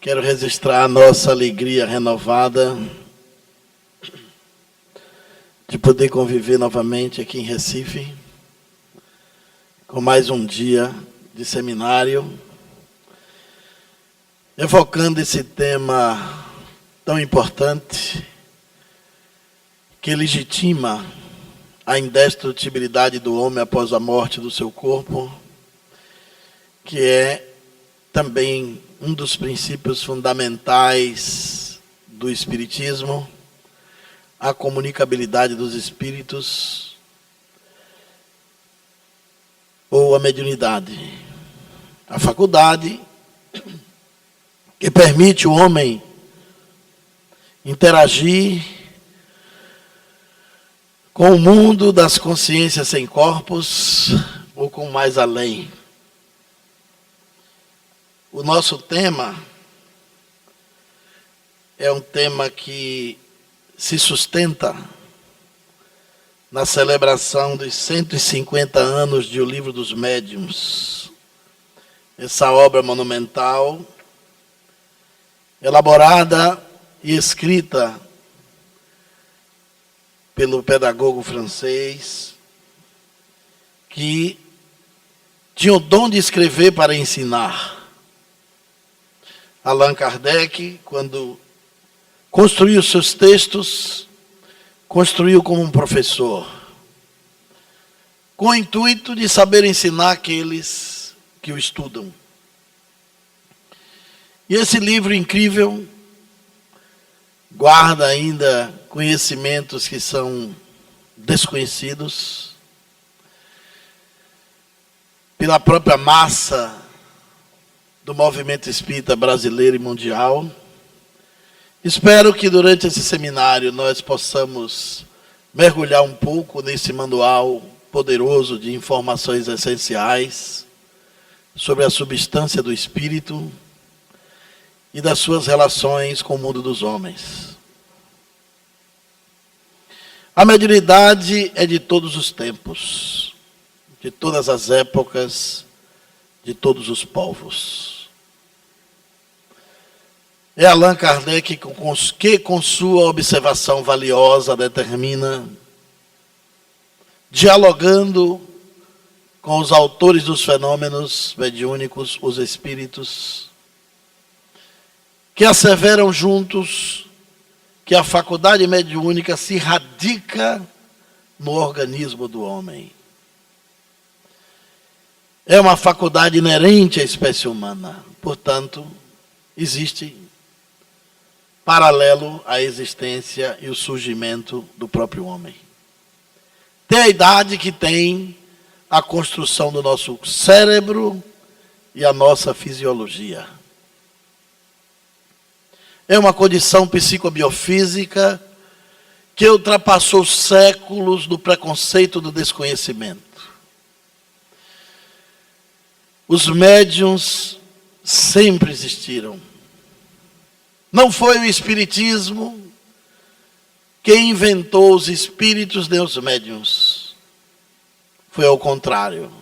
Quero registrar a nossa alegria renovada de poder conviver novamente aqui em Recife, com mais um dia de seminário, evocando esse tema tão importante que legitima a indestrutibilidade do homem após a morte do seu corpo, que é também um dos princípios fundamentais do Espiritismo, a comunicabilidade dos espíritos ou a mediunidade, a faculdade que permite o homem interagir com o mundo das consciências sem corpos ou com mais além. O nosso tema é um tema que se sustenta na celebração dos 150 anos de O Livro dos Médiuns. Essa obra monumental, elaborada e escrita pelo pedagogo francês, que tinha o dom de escrever para ensinar. Allan Kardec, quando construiu seus textos, construiu como um professor, com o intuito de saber ensinar aqueles que o estudam. E esse livro incrível guarda ainda conhecimentos que são desconhecidos pela própria massa do movimento espírita brasileiro e mundial. Espero que durante esse seminário nós possamos mergulhar um pouco nesse manual poderoso de informações essenciais sobre a substância do espírito e das suas relações com o mundo dos homens. A mediunidade é de todos os tempos, de todas as épocas, de todos os povos. É Allan Kardec que com sua observação valiosa determina, dialogando com os autores dos fenômenos mediúnicos, os espíritos, que asseveram juntos que a faculdade mediúnica se radica no organismo do homem. É uma faculdade inerente à espécie humana, portanto, existe paralelo à existência e o surgimento do próprio homem. Tem a idade que tem a construção do nosso cérebro e a nossa fisiologia. É uma condição psicobiofísica que ultrapassou séculos do preconceito do desconhecimento. Os médiuns sempre existiram. Não foi o Espiritismo quem inventou os espíritos nem os médiuns. Foi ao contrário.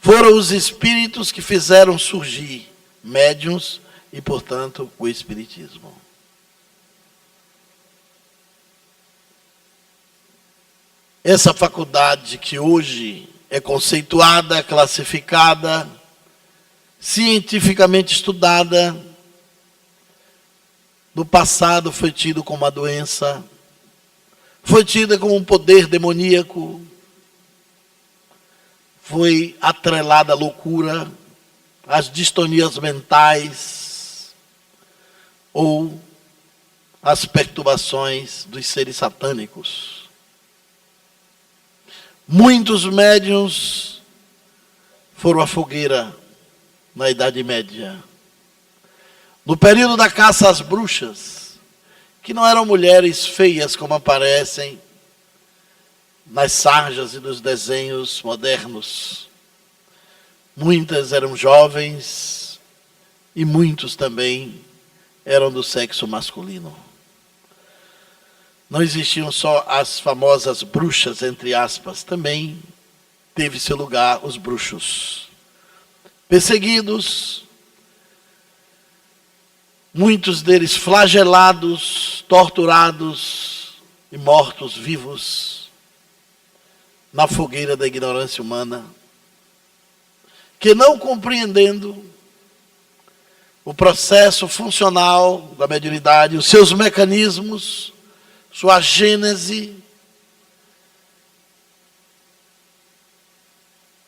Foram os espíritos que fizeram surgir médiuns e, portanto, o Espiritismo. Essa faculdade que hoje é conceituada, classificada, cientificamente estudada, no passado foi tido como uma doença, foi tida como um poder demoníaco, foi atrelada à loucura, às distonias mentais ou às perturbações dos seres satânicos. Muitos médiuns foram à fogueira na Idade Média. No período da caça às bruxas, que não eram mulheres feias como aparecem nas sarjas e nos desenhos modernos. Muitas eram jovens e muitos também eram do sexo masculino. Não existiam só as famosas bruxas, entre aspas, também teve seu lugar os bruxos. Perseguidos, muitos deles flagelados, torturados e mortos vivos na fogueira da ignorância humana, que não compreendendo o processo funcional da mediunidade, os seus mecanismos, sua gênese,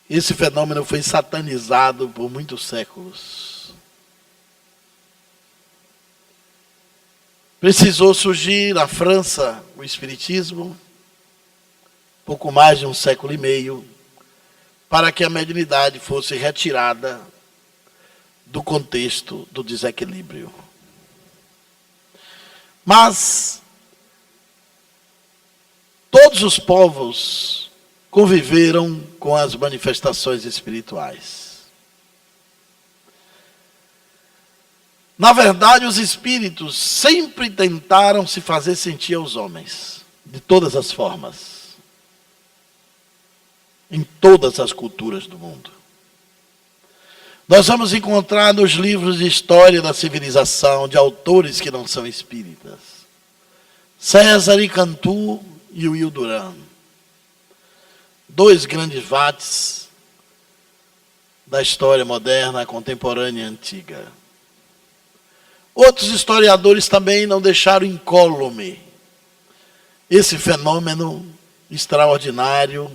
esse fenômeno foi satanizado por muitos séculos. Precisou surgir na França o Espiritismo, pouco mais de um século e meio, para que a mediunidade fosse retirada do contexto do desequilíbrio. Mas todos os povos conviveram com as manifestações espirituais. Na verdade, os espíritos sempre tentaram se fazer sentir aos homens, de todas as formas, em todas as culturas do mundo. Nós vamos encontrar nos livros de história da civilização de autores que não são espíritas. César e Cantu e Will Durant. Dois grandes vates da história moderna, contemporânea e antiga. Outros historiadores também não deixaram incólume esse fenômeno extraordinário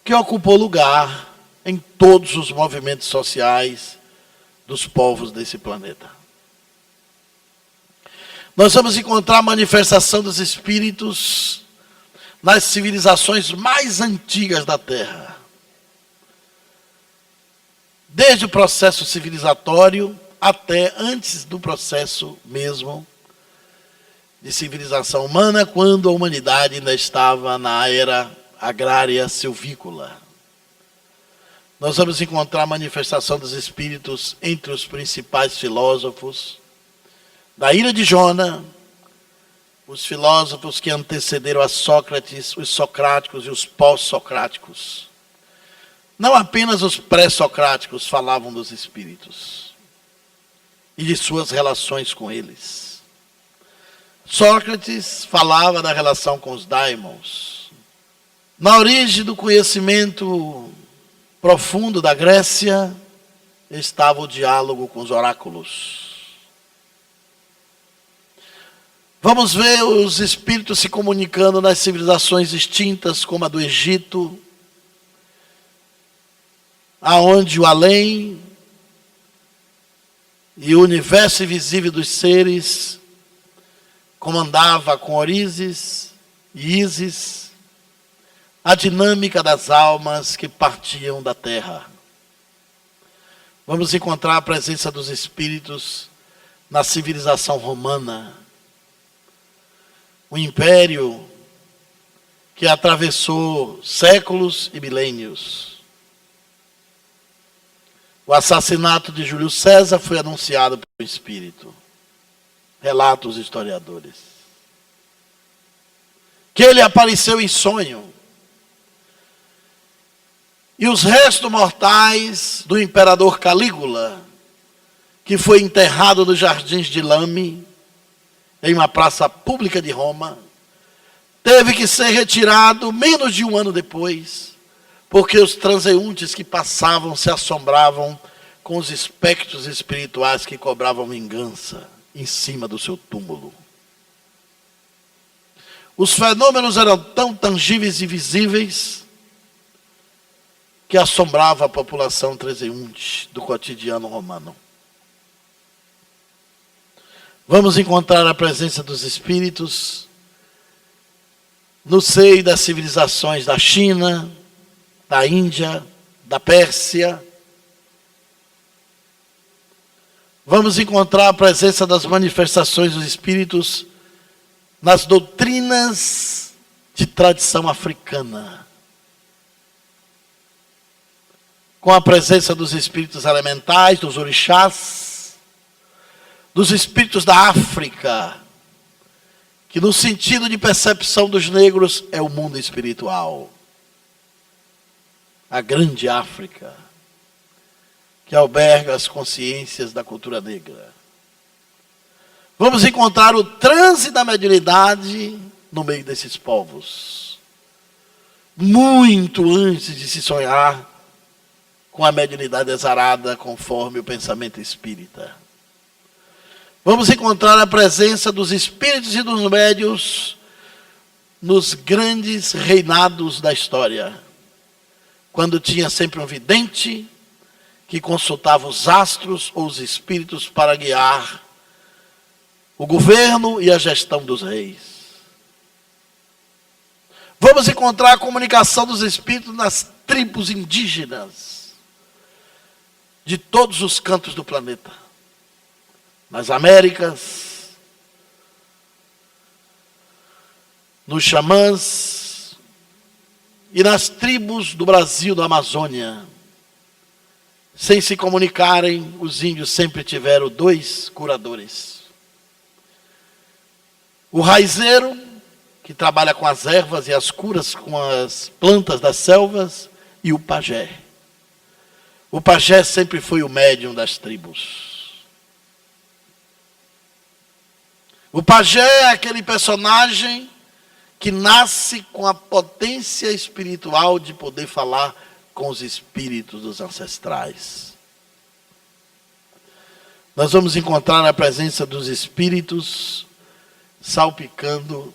que ocupou lugar em todos os movimentos sociais dos povos desse planeta. Nós vamos encontrar a manifestação dos espíritos nas civilizações mais antigas da Terra. Desde o processo civilizatório até antes do processo mesmo de civilização humana, quando a humanidade ainda estava na era agrária silvícola. Nós vamos encontrar a manifestação dos espíritos entre os principais filósofos da Ilha de Jona, os filósofos que antecederam a Sócrates, os socráticos e os pós-socráticos. Não apenas os pré-socráticos falavam dos espíritos e de suas relações com eles. Sócrates falava da relação com os daimons. Na origem do conhecimento profundo da Grécia estava o diálogo com os oráculos. Vamos ver os espíritos se comunicando nas civilizações extintas, como a do Egito, aonde o além e o universo invisível dos seres comandava com Orísis e Ísis a dinâmica das almas que partiam da terra. Vamos encontrar a presença dos espíritos na civilização romana, o império que atravessou séculos e milênios. O assassinato de Júlio César foi anunciado pelo espírito. Relatam os historiadores. Que ele apareceu em sonho. E os restos mortais do imperador Calígula, que foi enterrado nos jardins de Lame, em uma praça pública de Roma, teve que ser retirado menos de um ano depois, porque os transeuntes que passavam se assombravam com os espectros espirituais que cobravam vingança em cima do seu túmulo. Os fenômenos eram tão tangíveis e visíveis que assombrava a população transeunte do cotidiano romano. Vamos encontrar a presença dos espíritos no seio das civilizações da China, da Índia, da Pérsia. Vamos encontrar a presença das manifestações dos espíritos nas doutrinas de tradição africana, com a presença dos espíritos elementais, dos orixás, dos espíritos da África, que no sentido de percepção dos negros é o mundo espiritual. A grande África, que alberga as consciências da cultura negra. Vamos encontrar o transe da mediunidade no meio desses povos. Muito antes de se sonhar com a mediunidade exarada conforme o pensamento espírita. Vamos encontrar a presença dos espíritos e dos médiuns nos grandes reinados da história. Quando tinha sempre um vidente que consultava os astros ou os espíritos para guiar o governo e a gestão dos reis. Vamos encontrar a comunicação dos espíritos nas tribos indígenas de todos os cantos do planeta. Nas Américas, nos xamãs e nas tribos do Brasil, da Amazônia. Sem se comunicarem, os índios sempre tiveram 2 curadores. O raizeiro, que trabalha com as ervas e as curas com as plantas das selvas, e o pajé. O pajé sempre foi o médium das tribos. O pajé é aquele personagem que nasce com a potência espiritual de poder falar com os espíritos dos ancestrais. Nós vamos encontrar a presença dos espíritos salpicando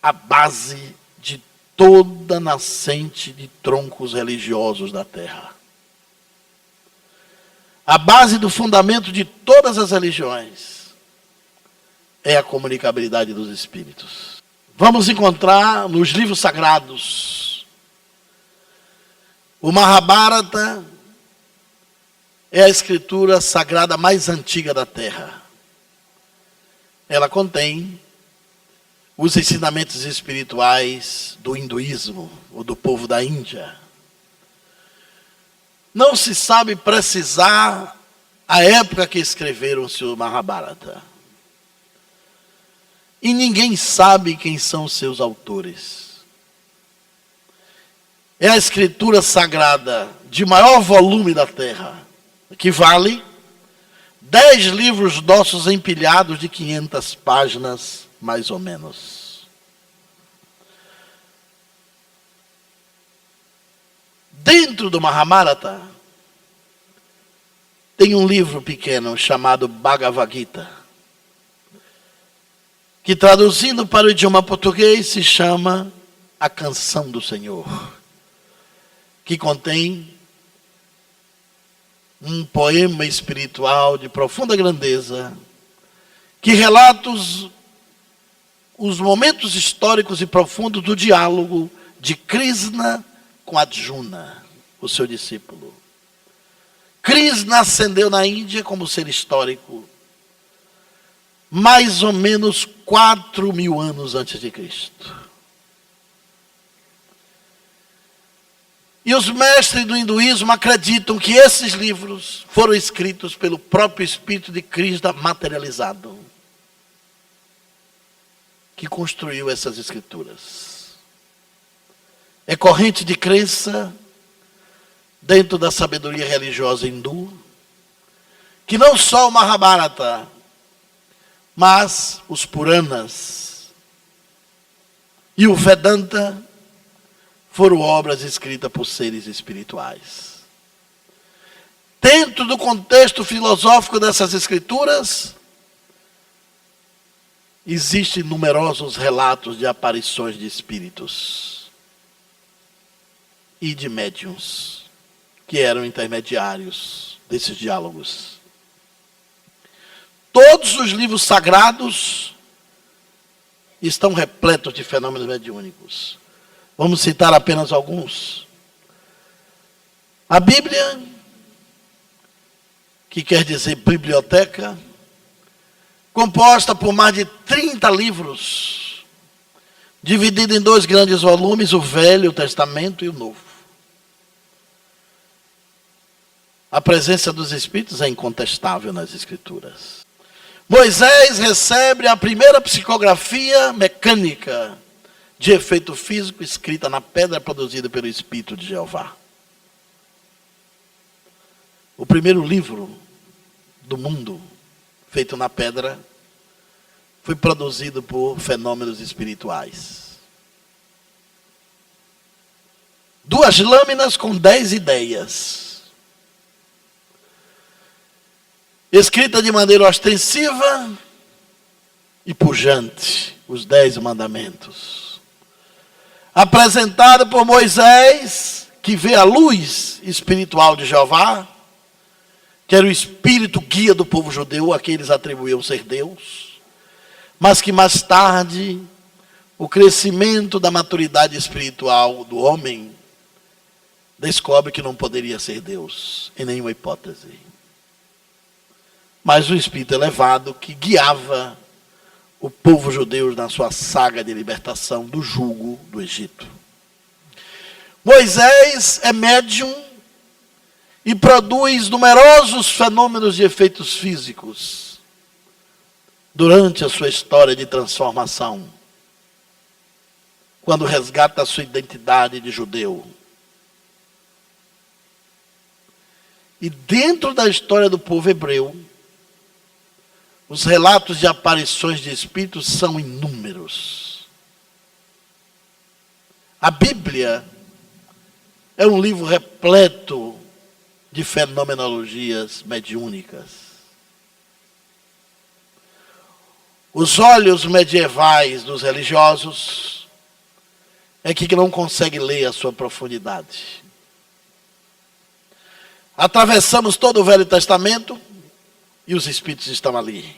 a base de toda nascente de troncos religiosos da terra. A base do fundamento de todas as religiões é a comunicabilidade dos espíritos. Vamos encontrar nos livros sagrados. O Mahabharata é a escritura sagrada mais antiga da Terra. Ela contém os ensinamentos espirituais do hinduísmo, ou do povo da Índia. Não se sabe precisar a época que escreveram-se o Mahabharata. E ninguém sabe quem são os seus autores. É a escritura sagrada de maior volume da Terra, que vale 10 livros nossos empilhados de 500 páginas, mais ou menos. Dentro do Mahabharata, tem um livro pequeno chamado Bhagavad Gita, que traduzindo para o idioma português se chama A Canção do Senhor, que contém um poema espiritual de profunda grandeza, que relata os momentos históricos e profundos do diálogo de Krishna com Arjuna, o seu discípulo. Krishna ascendeu na Índia como ser histórico, mais ou menos 4.000 anos antes de Cristo. E os mestres do hinduísmo acreditam que esses livros foram escritos pelo próprio Espírito de Krishna materializado, que construiu essas escrituras. É corrente de crença dentro da sabedoria religiosa hindu que não só o Mahabharata, mas os Puranas e o Vedanta foram obras escritas por seres espirituais. Dentro do contexto filosófico dessas escrituras, existem numerosos relatos de aparições de espíritos e de médiuns, que eram intermediários desses diálogos. Todos os livros sagrados estão repletos de fenômenos mediúnicos. Vamos citar apenas alguns. A Bíblia, que quer dizer biblioteca, composta por mais de 30 livros, dividida em 2 grandes volumes, o Velho Testamento e o Novo. A presença dos Espíritos é incontestável nas Escrituras. Moisés recebe a primeira psicografia mecânica de efeito físico escrita na pedra produzida pelo Espírito de Jeová. O primeiro livro do mundo feito na pedra foi produzido por fenômenos espirituais. 2 lâminas com 10 ideias. Escrita de maneira ostensiva e pujante, os 10 mandamentos. Apresentada por Moisés, que vê a luz espiritual de Jeová, que era o espírito guia do povo judeu, a quem eles atribuíam ser Deus, mas que mais tarde, o crescimento da maturidade espiritual do homem, descobre que não poderia ser Deus, em nenhuma hipótese. Mas um espírito elevado que guiava o povo judeu na sua saga de libertação do jugo do Egito. Moisés é médium e produz numerosos fenômenos de efeitos físicos durante a sua história de transformação, quando resgata a sua identidade de judeu. E dentro da história do povo hebreu, os relatos de aparições de espíritos são inúmeros. A Bíblia é um livro repleto de fenomenologias mediúnicas. Os olhos medievais dos religiosos é que não conseguem ler a sua profundidade. Atravessamos todo o Velho Testamento e os Espíritos estão ali.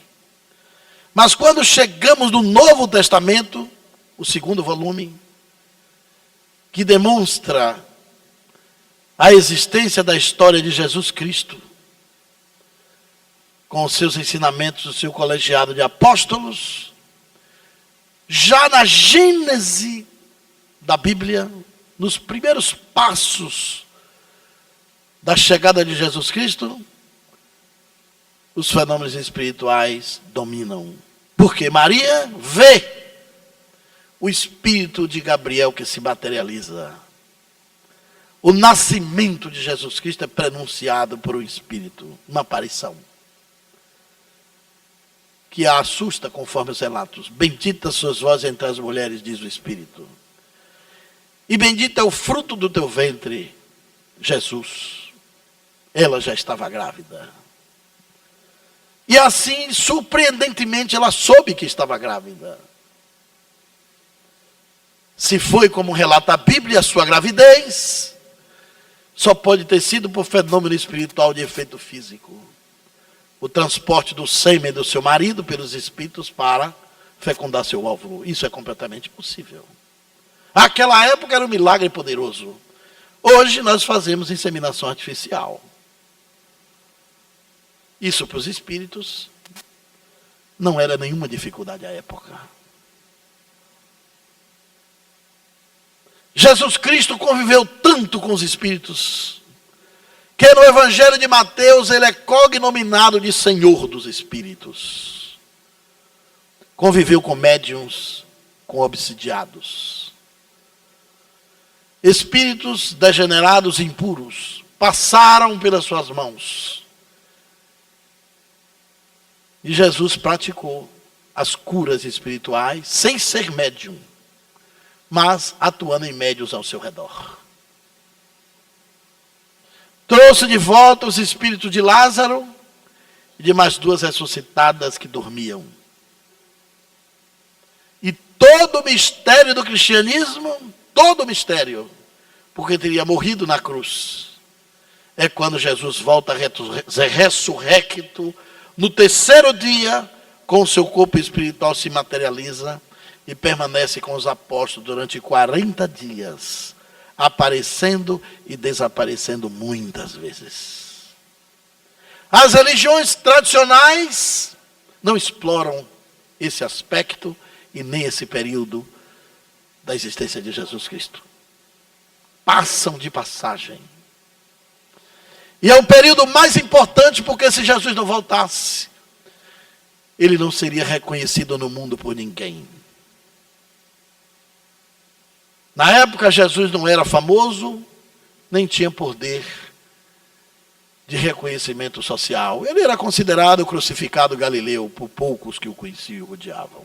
Mas quando chegamos no Novo Testamento, o 2º volume, que demonstra a existência da história de Jesus Cristo, com os seus ensinamentos, o seu colegiado de apóstolos, já na gênese da Bíblia, nos primeiros passos da chegada de Jesus Cristo, os fenômenos espirituais dominam. Porque Maria vê o espírito de Gabriel que se materializa. O nascimento de Jesus Cristo é prenunciado por um espírito, uma aparição, que a assusta conforme os relatos. Bendita sois vós entre as mulheres, diz o Espírito. E bendito é o fruto do teu ventre, Jesus. Ela já estava grávida. E assim, surpreendentemente, ela soube que estava grávida. Se foi como relata a Bíblia, a sua gravidez, só pode ter sido por fenômeno espiritual de efeito físico. O transporte do sêmen do seu marido pelos espíritos para fecundar seu óvulo. Isso é completamente possível. Naquela época era um milagre poderoso. Hoje nós fazemos inseminação artificial. Isso para os espíritos não era nenhuma dificuldade à época. Jesus Cristo conviveu tanto com os espíritos, que no Evangelho de Mateus ele é cognominado de Senhor dos Espíritos. Conviveu com médiuns, com obsidiados. Espíritos degenerados e impuros passaram pelas suas mãos. E Jesus praticou as curas espirituais sem ser médium, mas atuando em médiuns ao seu redor. Trouxe de volta os espíritos de Lázaro e de mais 2 ressuscitadas que dormiam. E todo o mistério do cristianismo, todo o mistério, porque teria morrido na cruz, é quando Jesus volta ressurrecto, no 3º dia, com o seu corpo espiritual se materializa e permanece com os apóstolos durante 40 dias, aparecendo e desaparecendo muitas vezes. As religiões tradicionais não exploram esse aspecto e nem esse período da existência de Jesus Cristo. Passam de passagem. E é um período mais importante porque se Jesus não voltasse, ele não seria reconhecido no mundo por ninguém. Na época Jesus não era famoso, nem tinha poder de reconhecimento social. Ele era considerado crucificado galileu por poucos que o conheciam e o odiavam.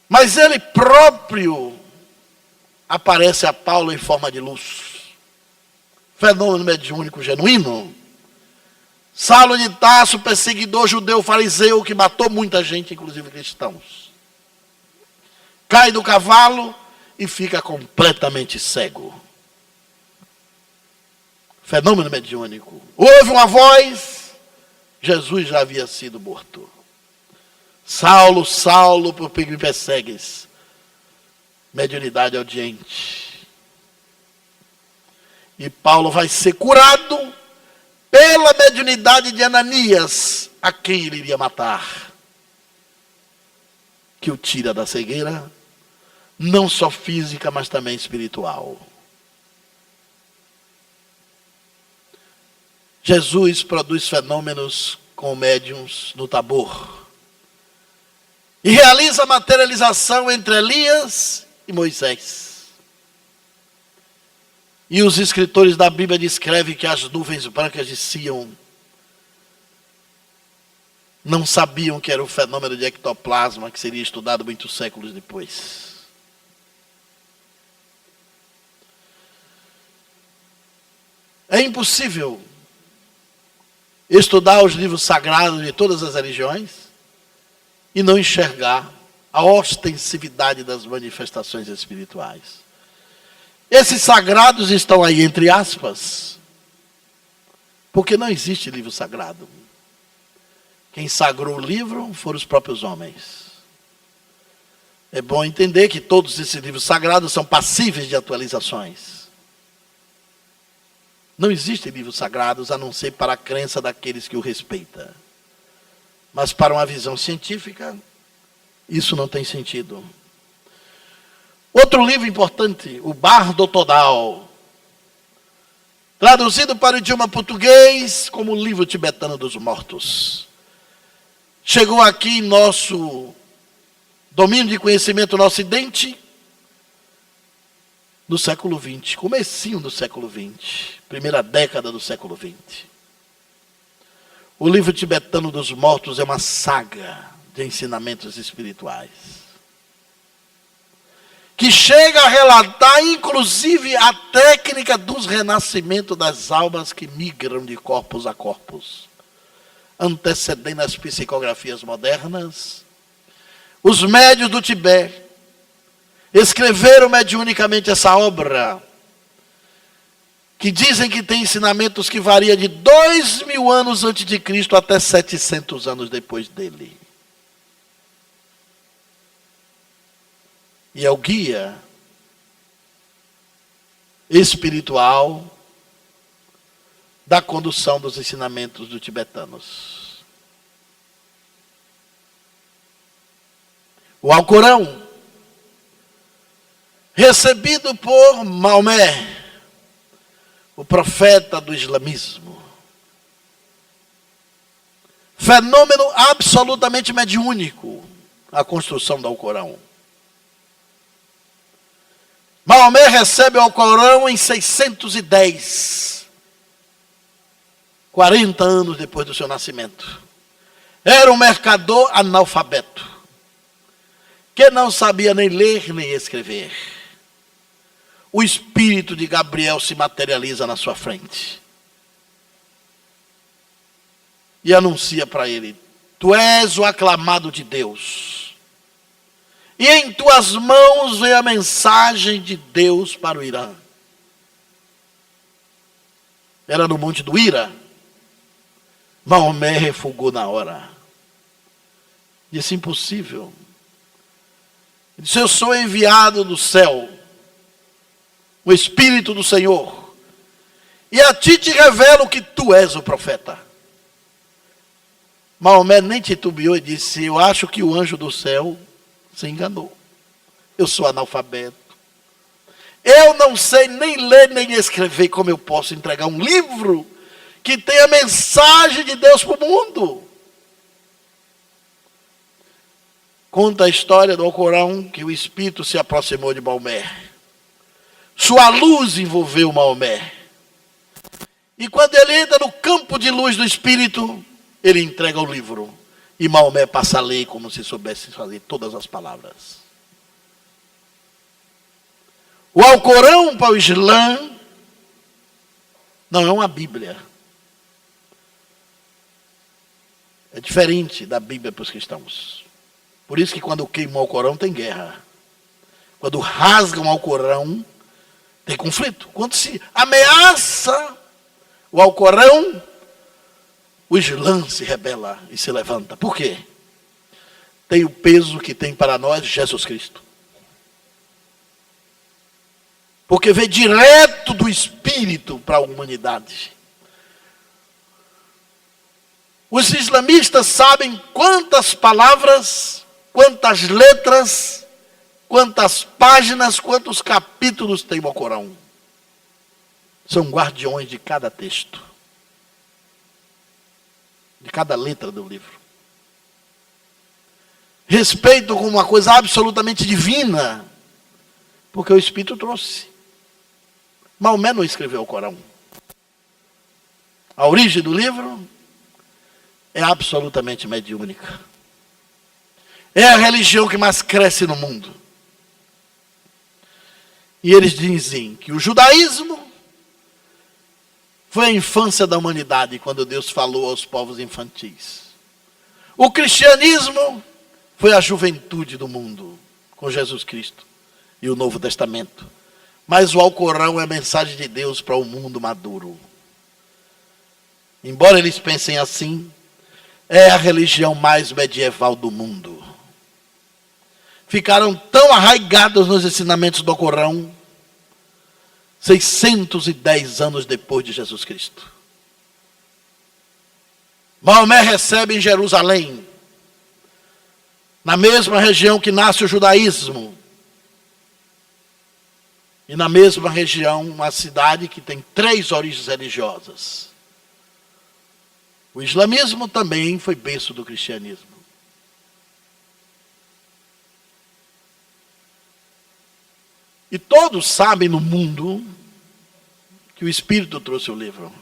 Mas ele próprio aparece a Paulo em forma de luz. Fenômeno mediúnico genuíno. Saulo de Tarso, perseguidor judeu fariseu, que matou muita gente, inclusive cristãos. Cai do cavalo e fica completamente cego. Fenômeno mediúnico. Ouve uma voz, Jesus já havia sido morto. Saulo, Saulo, por que me persegues? Mediunidade audiente. E Paulo vai ser curado pela mediunidade de Ananias, a quem ele iria matar. Que o tira da cegueira, não só física, mas também espiritual. Jesus produz fenômenos com médiuns no Tabor. E realiza a materialização entre Elias e Moisés. E os escritores da Bíblia descrevem que as nuvens brancas de Sião não sabiam que era o fenômeno de ectoplasma, que seria estudado muitos séculos depois. É impossível estudar os livros sagrados de todas as religiões e não enxergar a ostensividade das manifestações espirituais. Esses sagrados estão aí entre aspas, porque não existe livro sagrado. Quem sagrou o livro foram os próprios homens. É bom entender que todos esses livros sagrados são passíveis de atualizações. Não existem livros sagrados a não ser para a crença daqueles que o respeitam. Mas para uma visão científica, isso não tem sentido. Outro livro importante, o Bardo Todal, traduzido para o idioma português como o livro tibetano dos mortos. Chegou aqui em nosso domínio de conhecimento no Ocidente, no século XX, comecinho do século XX, primeira década do século XX. O livro tibetano dos mortos é uma saga de ensinamentos espirituais, que chega a relatar, inclusive, a técnica dos renascimentos das almas que migram de corpos a corpos, antecedendo as psicografias modernas. Os médiuns do Tibete escreveram mediunicamente essa obra, que dizem que tem ensinamentos que variam de 2000 anos antes de Cristo até 700 anos depois dele. E é o guia espiritual da condução dos ensinamentos dos tibetanos. O Alcorão, recebido por Maomé, o profeta do islamismo. Fenômeno absolutamente mediúnico, a construção do Alcorão. Maomé recebe o Alcorão em 610, 40 anos depois do seu nascimento. Era um mercador analfabeto, que não sabia nem ler nem escrever. O espírito de Gabriel se materializa na sua frente e anuncia para ele: tu és o aclamado de Deus, e em tuas mãos vem a mensagem de Deus para o Irã. Era no Monte do Hira. Maomé refugou na hora. Disse: impossível. Ele disse: eu sou enviado do céu, o Espírito do Senhor, e a ti te revelo que tu és o profeta. Maomé nem titubeou e disse: eu acho que o anjo do céu se enganou. Eu sou analfabeto. Eu não sei nem ler nem escrever. Como eu posso entregar um livro que tem a mensagem de Deus para o mundo? Conta a história do Alcorão que o Espírito se aproximou de Maomé. Sua luz envolveu Maomé. E quando ele entra no campo de luz do Espírito, ele entrega o livro. E Maomé passa a ler como se soubesse fazer todas as palavras. O Alcorão para o Islã não é uma Bíblia. É diferente da Bíblia para os cristãos. Por isso que quando queimam o Alcorão tem guerra. Quando rasgam o Alcorão tem conflito. Quando se ameaça o Alcorão, o Islã se rebela e se levanta. Por quê? Tem o peso que tem para nós Jesus Cristo. Porque vem direto do Espírito para a humanidade. Os islamistas sabem quantas palavras, quantas letras, quantas páginas, quantos capítulos tem o Alcorão. São guardiões de cada texto. De cada letra do livro. Respeitam como uma coisa absolutamente divina. Porque o Espírito trouxe. Maomé não escreveu o Corão. A origem do livro é absolutamente mediúnica. É a religião que mais cresce no mundo. E eles dizem que o judaísmo foi a infância da humanidade, quando Deus falou aos povos infantis. O cristianismo foi a juventude do mundo, com Jesus Cristo e o Novo Testamento. Mas o Alcorão é a mensagem de Deus para o mundo maduro. Embora eles pensem assim, é a religião mais medieval do mundo. Ficaram tão arraigados nos ensinamentos do Alcorão, 610 anos depois de Jesus Cristo. Maomé recebe em Jerusalém, na mesma região que nasce o judaísmo, e na mesma região, uma cidade que tem 3 origens religiosas. O islamismo também foi berço do cristianismo. E todos sabem no mundo que o Espírito trouxe o livro.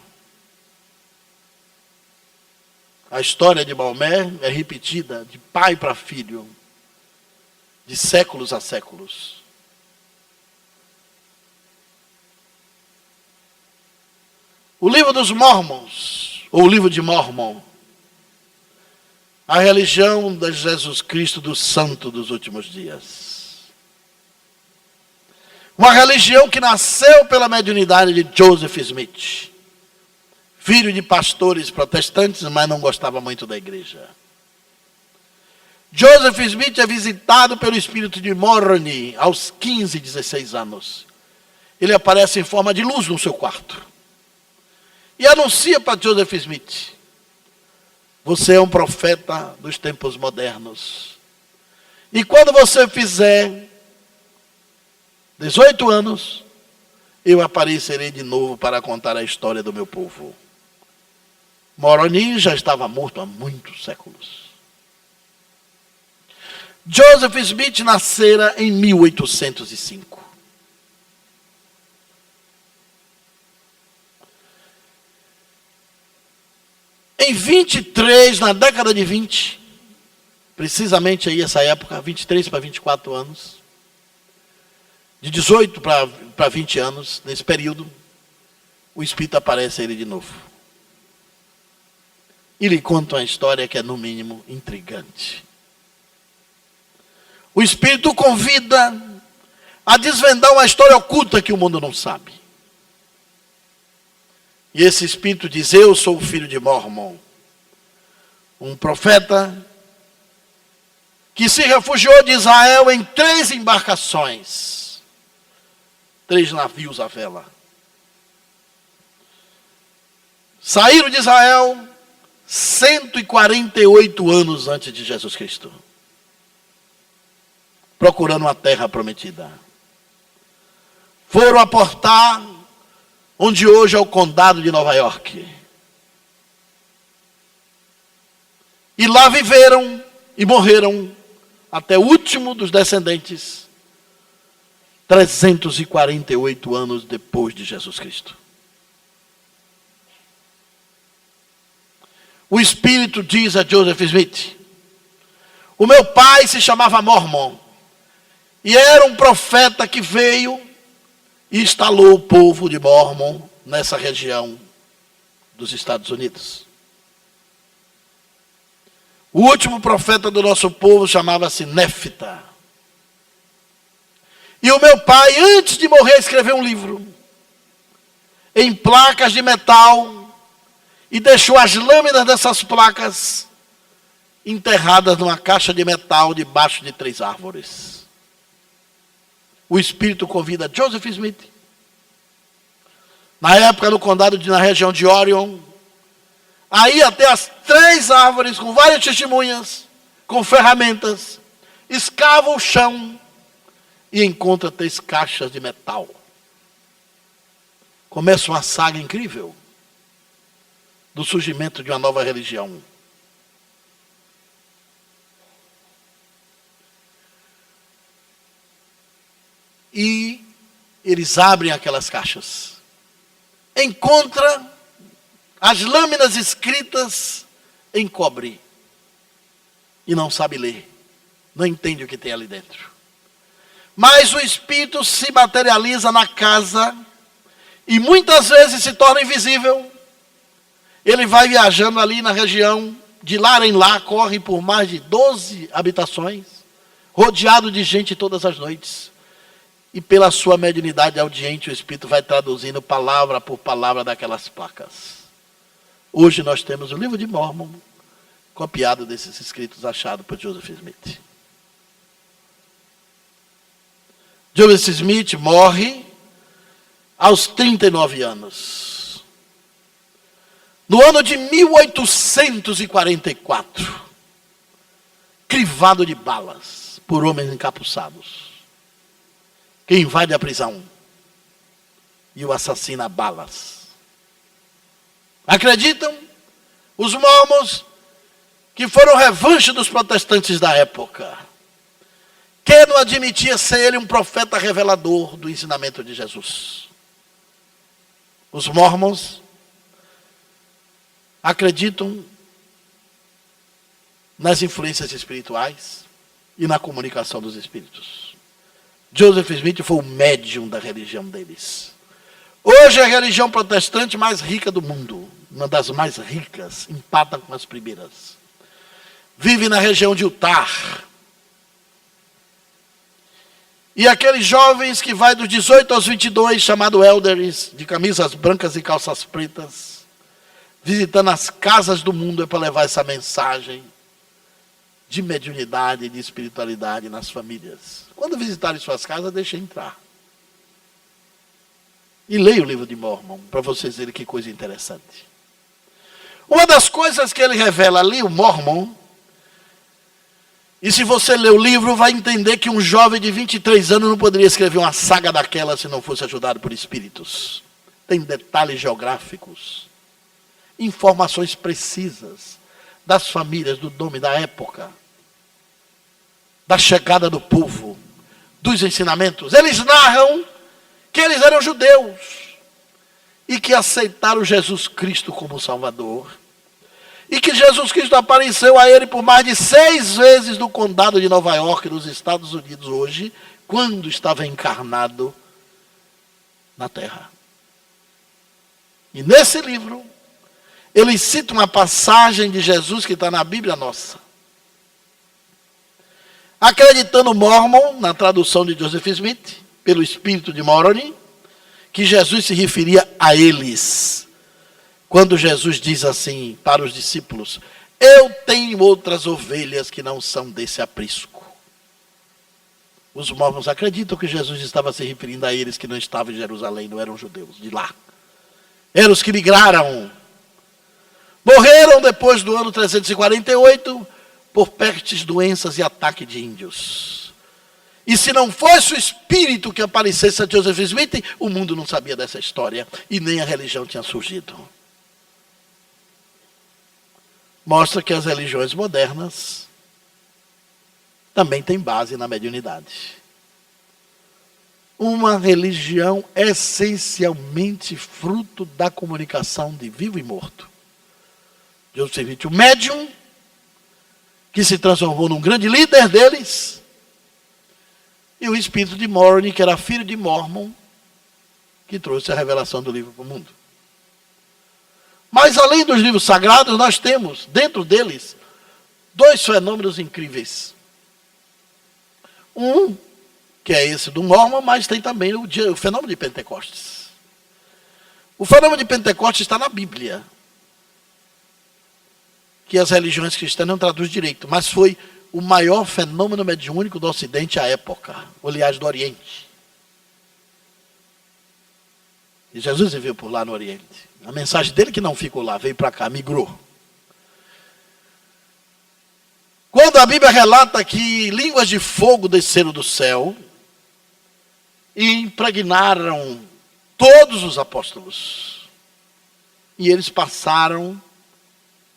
A história de Maomé é repetida de pai para filho, de séculos a séculos. O livro dos Mormons, ou o livro de Mormon, a religião de Jesus Cristo, do santo dos últimos dias. Uma religião que nasceu pela mediunidade de Joseph Smith, filho de pastores protestantes, mas não gostava muito da igreja. Joseph Smith é visitado pelo espírito de Moroni aos 15, 16 anos. Ele aparece em forma de luz no seu quarto. E anuncia para Joseph Smith: você é um profeta dos tempos modernos. E quando você fizer 18 anos, eu aparecerei de novo para contar a história do meu povo. Moroni já estava morto há muitos séculos. Joseph Smith nascera em 1805. Em 23, na década de 20, precisamente aí essa época, 23 para 24 anos, de 18 para 20 anos, nesse período, o Espírito aparece a ele de novo. E lhe conta uma história que é, no mínimo, intrigante. O Espírito o convida a desvendar uma história oculta que o mundo não sabe. E esse Espírito diz: eu sou o filho de Mormon, um profeta que se refugiou de Israel em 3 embarcações, 3 navios à vela. Saíram de Israel 148 anos antes de Jesus Cristo, procurando uma terra prometida. Foram aportar onde hoje é o condado de Nova York. E lá viveram e morreram, até o último dos descendentes, 348 anos depois de Jesus Cristo. O Espírito diz a Joseph Smith: o meu pai se chamava Mormon, e era um profeta que veio e instalou o povo de Mormon nessa região dos Estados Unidos. O último profeta do nosso povo chamava-se Néfita. E o meu pai, antes de morrer, escreveu um livro em placas de metal e deixou as lâminas dessas placas enterradas numa caixa de metal debaixo de 3 árvores. O Espírito convida Joseph Smith, na época no condado na região de Orion, aí até as 3 árvores com várias testemunhas, com ferramentas, escava o chão e encontra 3 caixas de metal. Começa uma saga incrível do surgimento de uma nova religião. E eles abrem aquelas caixas. Encontra as lâminas escritas em cobre. E não sabe ler. Não entende o que tem ali dentro. Mas o Espírito se materializa na casa e muitas vezes se torna invisível. Ele vai viajando ali na região, de lá em lá, corre por mais de 12 habitações, rodeado de gente todas as noites. E pela sua mediunidade audiente, o Espírito vai traduzindo palavra por palavra daquelas placas. Hoje nós temos o livro de Mormon, copiado desses escritos achados por Joseph Smith. Joseph Smith morre aos 39 anos. No ano de 1844, crivado de balas por homens encapuçados, que invade a prisão e o assassina a balas. Acreditam os mormons que foram revanche dos protestantes da época, que não admitia ser ele um profeta revelador do ensinamento de Jesus. Os mormons acreditam nas influências espirituais e na comunicação dos espíritos. Joseph Smith foi o médium da religião deles. Hoje é a religião protestante mais rica do mundo, uma das mais ricas, empata com as primeiras. Vive na região de Utah. E aqueles jovens que vai dos 18 aos 22, chamado elders, de camisas brancas e calças pretas, visitando as casas do mundo, é para levar essa mensagem de mediunidade e de espiritualidade nas famílias. Quando visitarem suas casas, deixem entrar. E leia o livro de Mormon, para vocês verem que coisa interessante. Uma das coisas que ele revela ali, o Mormon, e se você ler o livro, vai entender que um jovem de 23 anos não poderia escrever uma saga daquela se não fosse ajudado por espíritos. Tem detalhes geográficos, informações precisas das famílias, do nome da época, da chegada do povo, dos ensinamentos. Eles narram que eles eram judeus e que aceitaram Jesus Cristo como Salvador. E que Jesus Cristo apareceu a ele por mais de 6 vezes no condado de Nova York, nos Estados Unidos hoje, quando estava encarnado na terra. E nesse livro, ele cita uma passagem de Jesus que está na Bíblia nossa. Acreditando Mormon, na tradução de Joseph Smith, pelo espírito de Moroni, que Jesus se referia a eles. Quando Jesus diz assim para os discípulos: eu tenho outras ovelhas que não são desse aprisco. Os mormons acreditam que Jesus estava se referindo a eles que não estavam em Jerusalém, não eram judeus de lá. Eram os que migraram. Morreram depois do ano 348 por pestes, doenças e ataque de índios. E se não fosse o espírito que aparecesse a Joseph Smith, o mundo não sabia dessa história e nem a religião tinha surgido. Mostra que as religiões modernas também têm base na mediunidade. Uma religião essencialmente fruto da comunicação de vivo e morto. Joseph Smith, o médium, que se transformou num grande líder deles, e o espírito de Moroni, que era filho de Mormon, que trouxe a revelação do livro para o mundo. Mas além dos livros sagrados, nós temos, dentro deles, dois fenômenos incríveis. Um, que é esse do Mormon, mas tem também o fenômeno de Pentecostes. O fenômeno de Pentecostes está na Bíblia, que as religiões cristãs não traduzem direito, mas foi o maior fenômeno mediúnico do Ocidente à época, aliás, do Oriente. E Jesus veio por lá no Oriente. A mensagem dele que não ficou lá, veio para cá, migrou. Quando a Bíblia relata que línguas de fogo desceram do céu e impregnaram todos os apóstolos, e eles passaram,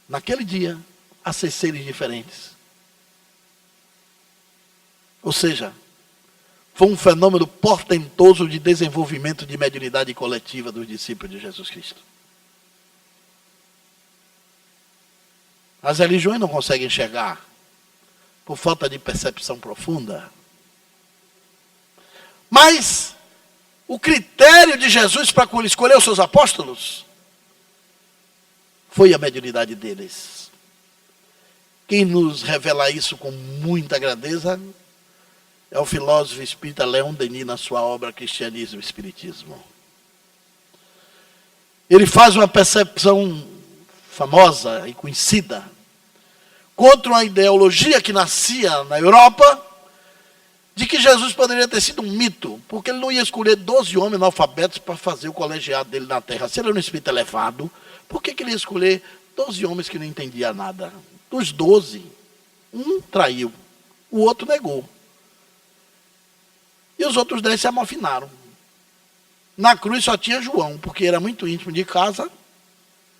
naquele dia, a ser seres diferentes. Ou seja, foi um fenômeno portentoso de desenvolvimento de mediunidade coletiva dos discípulos de Jesus Cristo. As religiões não conseguem enxergar por falta de percepção profunda. Mas o critério de Jesus para escolher os seus apóstolos foi a mediunidade deles. Quem nos revela isso com muita grandeza é o filósofo espírita Leon Denis, na sua obra Cristianismo e Espiritismo. Ele faz uma percepção famosa e conhecida contra uma ideologia que nascia na Europa de que Jesus poderia ter sido um mito, porque ele não ia escolher 12 homens analfabetos para fazer o colegiado dele na terra. Se ele era um espírito elevado, por que ele ia escolher 12 homens que não entendiam nada? Dos 12, um traiu, o outro negou. E os outros 10 se amofinaram. Na cruz só tinha João, porque era muito íntimo de casa.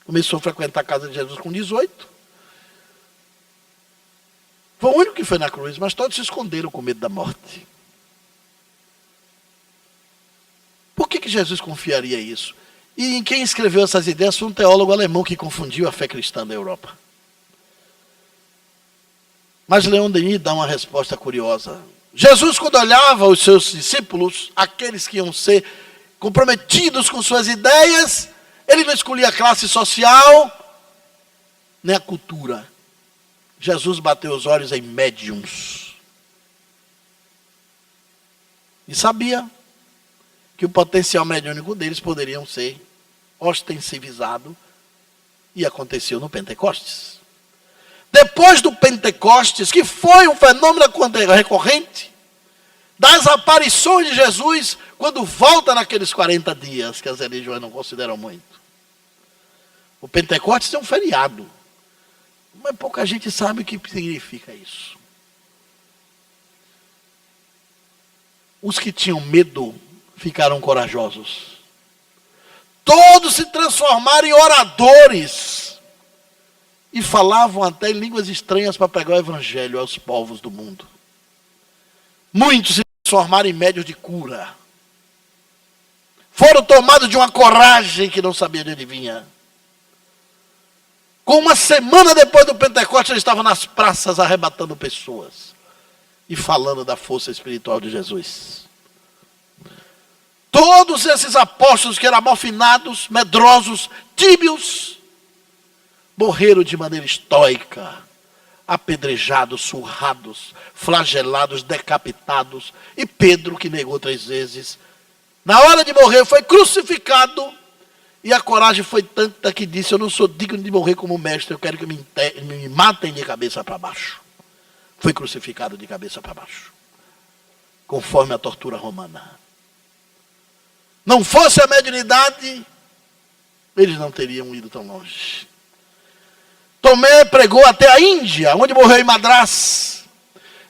Começou a frequentar a casa de Jesus com 18. Foi o único que foi na cruz, mas todos se esconderam com medo da morte. Por que Jesus confiaria isso? E em quem escreveu essas ideias foi um teólogo alemão que confundiu a fé cristã da Europa. Mas Leon Denis dá uma resposta curiosa. Jesus, quando olhava os seus discípulos, aqueles que iam ser comprometidos com suas ideias, ele não escolhia a classe social, nem a cultura. Jesus bateu os olhos em médiums. E sabia que o potencial mediúnico deles poderiam ser ostensivizado, e aconteceu no Pentecostes. Depois do Pentecostes, que foi um fenômeno recorrente, das aparições de Jesus, quando volta naqueles 40 dias, que as religiões não consideram muito. O Pentecostes é um feriado, mas pouca gente sabe o que significa isso. Os que tinham medo ficaram corajosos. Todos se transformaram em oradores. E falavam até em línguas estranhas para pregar o evangelho aos povos do mundo. Muitos se transformaram em médios de cura. Foram tomados de uma coragem que não sabia de onde vinha. Com uma semana depois do Pentecostes, eles estavam nas praças arrebatando pessoas e falando da força espiritual de Jesus. Todos esses apóstolos que eram amofinados, medrosos, tíbios, morreram de maneira estoica, apedrejados, surrados, flagelados, decapitados. E Pedro, que negou 3 vezes, na hora de morrer foi crucificado. E a coragem foi tanta que disse: eu não sou digno de morrer como mestre, eu quero que me matem de cabeça para baixo. Foi crucificado de cabeça para baixo, conforme a tortura romana. Não fosse a mediunidade, eles não teriam ido tão longe. Tomé pregou até a Índia, onde morreu em Madrás,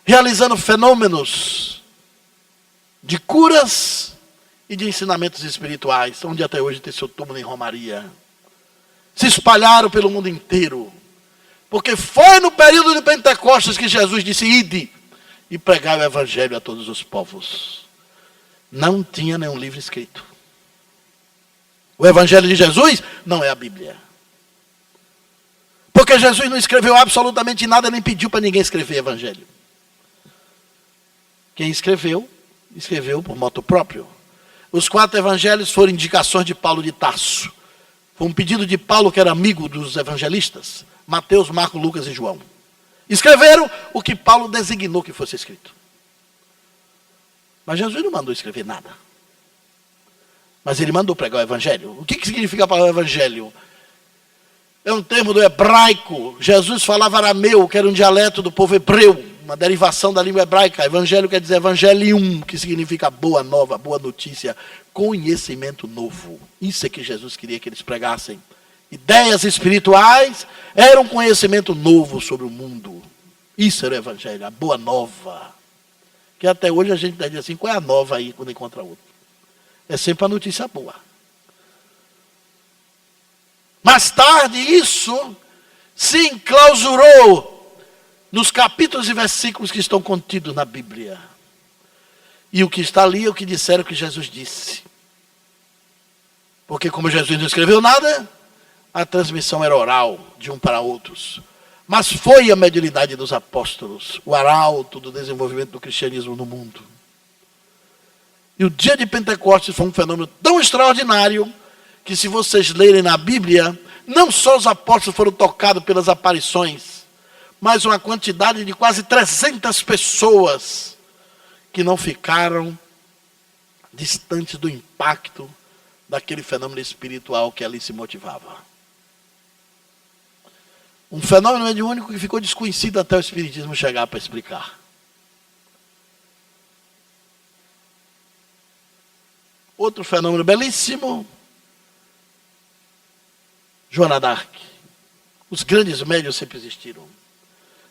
realizando fenômenos de curas e de ensinamentos espirituais, onde até hoje tem seu túmulo em Romaria. Se espalharam pelo mundo inteiro, porque foi no período de Pentecostes que Jesus disse: ide e pregai o evangelho a todos os povos. Não tinha nenhum livro escrito. O evangelho de Jesus não é a Bíblia. Porque Jesus não escreveu absolutamente nada, nem pediu para ninguém escrever evangelho. Quem escreveu, escreveu por moto próprio. Os 4 evangelhos foram indicações de Paulo de Tarso. Foi um pedido de Paulo, que era amigo dos evangelistas, Mateus, Marcos, Lucas e João. Escreveram o que Paulo designou que fosse escrito. Mas Jesus não mandou escrever nada. Mas ele mandou pregar o evangelho. O que significa pregar o evangelho? É um termo do hebraico. Jesus falava arameu, que era um dialeto do povo hebreu, uma derivação da língua hebraica. Evangelho quer dizer evangelium, que significa boa nova, boa notícia, conhecimento novo. Isso é que Jesus queria que eles pregassem. Ideias espirituais eram um conhecimento novo sobre o mundo. Isso era o evangelho, a boa nova. Que até hoje a gente diz assim, qual é a nova aí quando encontra outro? É sempre a notícia boa. Mais tarde isso se enclausurou nos capítulos e versículos que estão contidos na Bíblia. E o que está ali é o que disseram que Jesus disse. Porque como Jesus não escreveu nada, a transmissão era oral, de um para outros. Mas foi a mediunidade dos apóstolos, o arauto do desenvolvimento do cristianismo no mundo. E o dia de Pentecostes foi um fenômeno tão extraordinário, que se vocês lerem na Bíblia, não só os apóstolos foram tocados pelas aparições, mas uma quantidade de quase 300 pessoas que não ficaram distantes do impacto daquele fenômeno espiritual que ali se motivava. Um fenômeno mediúnico que ficou desconhecido até o Espiritismo chegar para explicar. Outro fenômeno belíssimo, Joana d'Arc. Os grandes médiuns sempre existiram.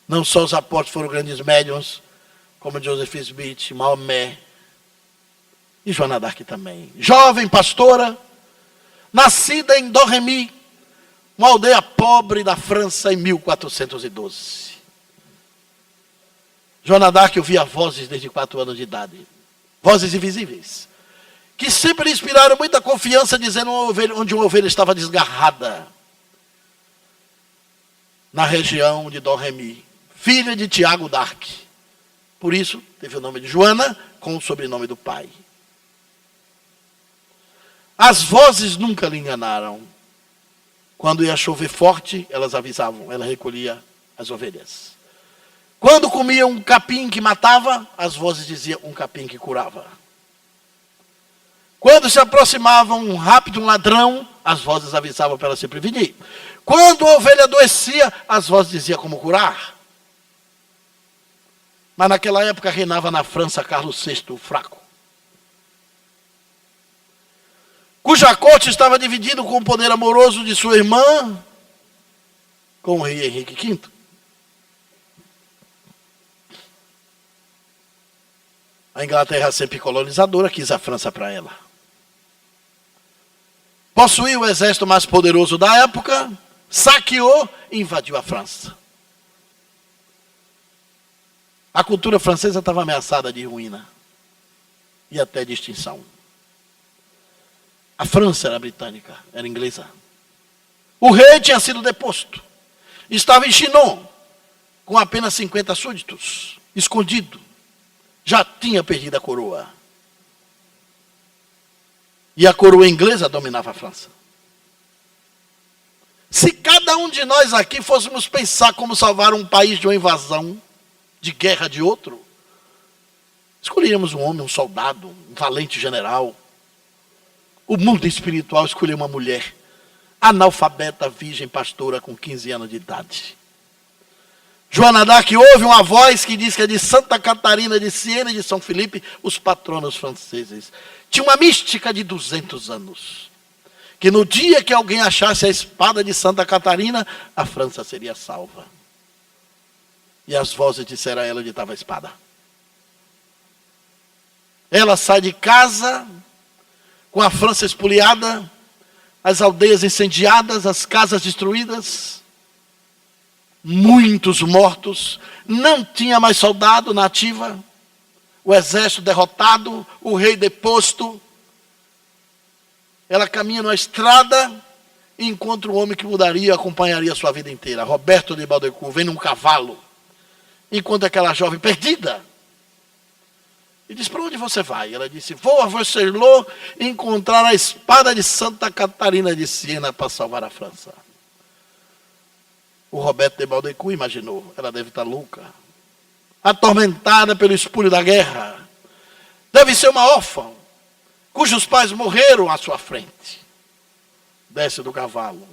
Não só os apóstolos foram grandes médiuns, como Joseph Smith, Maomé e Joana d'Arc também. Jovem pastora, nascida em Domremy, uma aldeia pobre da França em 1412. Joana d'Arc ouvia vozes desde 4 anos de idade. Vozes invisíveis. Que sempre lhe inspiraram muita confiança, dizendo onde uma ovelha estava desgarrada. Na região de Domremy. Filha de Tiago d'Arc. Por isso, teve o nome de Joana, com o sobrenome do pai. As vozes nunca lhe enganaram. Quando ia chover forte, elas avisavam, ela recolhia as ovelhas. Quando comia um capim que matava, as vozes diziam um capim que curava. Quando se aproximava um rápido ladrão, as vozes avisavam para ela se prevenir. Quando a ovelha adoecia, as vozes diziam como curar. Mas naquela época reinava na França Carlos VI, o fraco. Cuja corte estava dividido com o poder amoroso de sua irmã, com o rei Henrique V. A Inglaterra, sempre colonizadora, quis a França para ela. Possuía o exército mais poderoso da época, saqueou e invadiu a França. A cultura francesa estava ameaçada de ruína e até de extinção. A França era britânica, era inglesa. O rei tinha sido deposto. Estava em Chinon, com apenas 50 súditos, escondido. Já tinha perdido a coroa. E a coroa inglesa dominava a França. Se cada um de nós aqui fôssemos pensar como salvar um país de uma invasão, de guerra de outro, escolheríamos um homem, um soldado, um valente general. O mundo espiritual escolheu uma mulher, analfabeta, virgem, pastora, com 15 anos de idade. Joana d'Arc ouve uma voz que diz que é de Santa Catarina, de Siena e de São Felipe, os patronos franceses. Tinha uma mística de 200 anos. Que no dia que alguém achasse a espada de Santa Catarina, a França seria salva. E as vozes disseram a ela onde estava a espada. Ela sai de casa, com a França espoliada, as aldeias incendiadas, as casas destruídas, muitos mortos, não tinha mais soldado na ativa, o exército derrotado, o rei deposto. Ela caminha numa estrada e encontra um homem que mudaria e acompanharia a sua vida inteira. Roberto de Baudricourt vem num cavalo, encontra aquela jovem perdida. E diz, para onde você vai? Ela disse, vou a Vercelot encontrar a espada de Santa Catarina de Siena para salvar a França. O Roberto de Baudricourt imaginou, ela deve estar louca, atormentada pelo espúrio da guerra. Deve ser uma órfã, cujos pais morreram à sua frente. Desce do cavalo,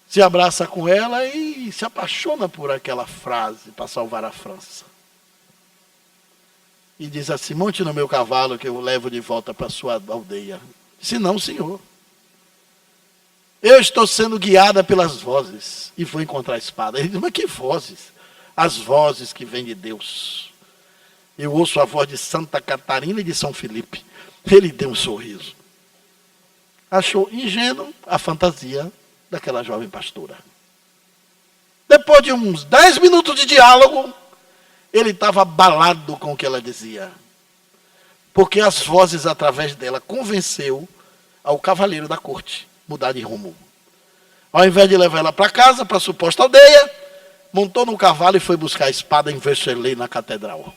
se abraça com ela e se apaixona por aquela frase para salvar a França. E diz assim, monte no meu cavalo que eu o levo de volta para a sua aldeia. Disse, não, senhor. Eu estou sendo guiada pelas vozes e vou encontrar a espada. Ele diz, mas que vozes? As vozes que vêm de Deus. Eu ouço a voz de Santa Catarina e de São Felipe. Ele deu um sorriso. Achou ingênuo a fantasia daquela jovem pastora. Depois de uns 10 minutos de diálogo, ele estava abalado com o que ela dizia. Porque as vozes através dela convenceu ao cavaleiro da corte mudar de rumo. Ao invés de levar ela para casa, para a suposta aldeia, montou no cavalo e foi buscar a espada em Vercellet, na catedral.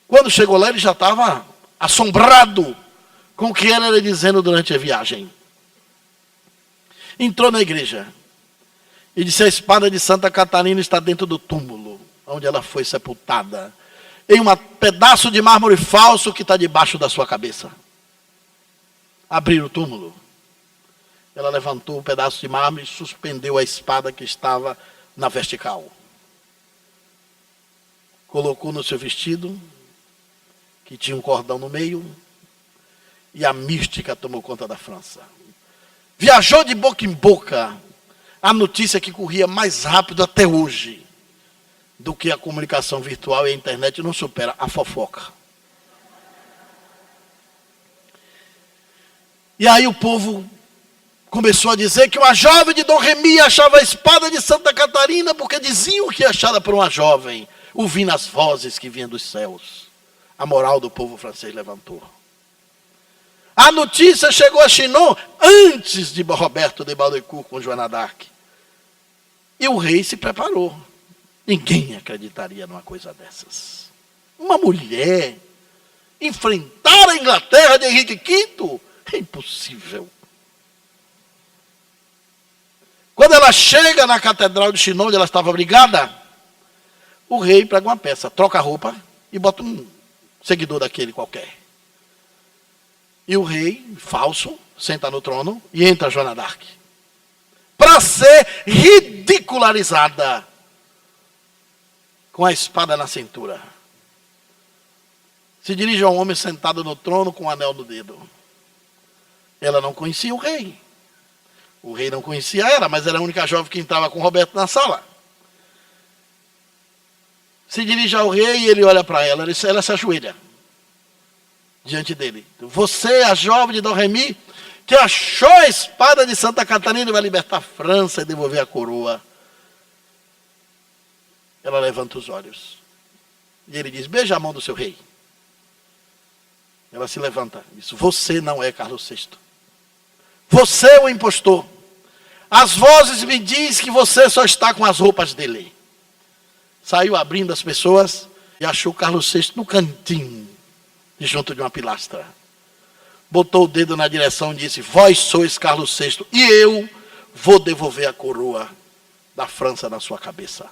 Quando chegou lá, ele já estava assombrado com o que ela era dizendo durante a viagem. Entrou na igreja e disse, a espada de Santa Catarina está dentro do túmulo, onde ela foi sepultada, em um pedaço de mármore falso que está debaixo da sua cabeça. Abriram o túmulo. Ela levantou um pedaço de mármore e suspendeu a espada que estava na vertical. Colocou no seu vestido, que tinha um cordão no meio, e a mística tomou conta da França. Viajou de boca em boca a notícia que corria mais rápido até hoje do que a comunicação virtual e a internet não supera a fofoca. E aí o povo começou a dizer que uma jovem de Dom Remy achava a espada de Santa Catarina porque diziam que achada por uma jovem, ouvindo as vozes que vinham dos céus. A moral do povo francês levantou. A notícia chegou a Chinon antes de Roberto de Baudricourt com Joana d'Arc. E o rei se preparou. Ninguém acreditaria numa coisa dessas. Uma mulher enfrentar a Inglaterra de Henrique V? É impossível. Quando ela chega na catedral de Chinon, onde ela estava brigada, o rei prega uma peça, troca a roupa e bota um seguidor daquele qualquer. E o rei, falso, senta no trono e entra Joana d'Arc. Para ser ridicularizada com a espada na cintura. Se dirige a um homem sentado no trono com um anel no dedo. Ela não conhecia o rei. O rei não conhecia ela, mas era a única jovem que entrava com Roberto na sala. Se dirige ao rei e ele olha para ela, ela se ajoelha diante dele. Você, a jovem de Dom Remy, que achou a espada de Santa Catarina e vai libertar a França e devolver a coroa. Ela levanta os olhos. E ele diz, beija a mão do seu rei. Ela se levanta e diz, você não é Carlos VI. Você é o impostor. As vozes me dizem que você só está com as roupas dele. Saiu abrindo as pessoas e achou Carlos VI no cantinho, junto de uma pilastra. Botou o dedo na direção e disse, vós sois Carlos VI e eu vou devolver a coroa da França na sua cabeça.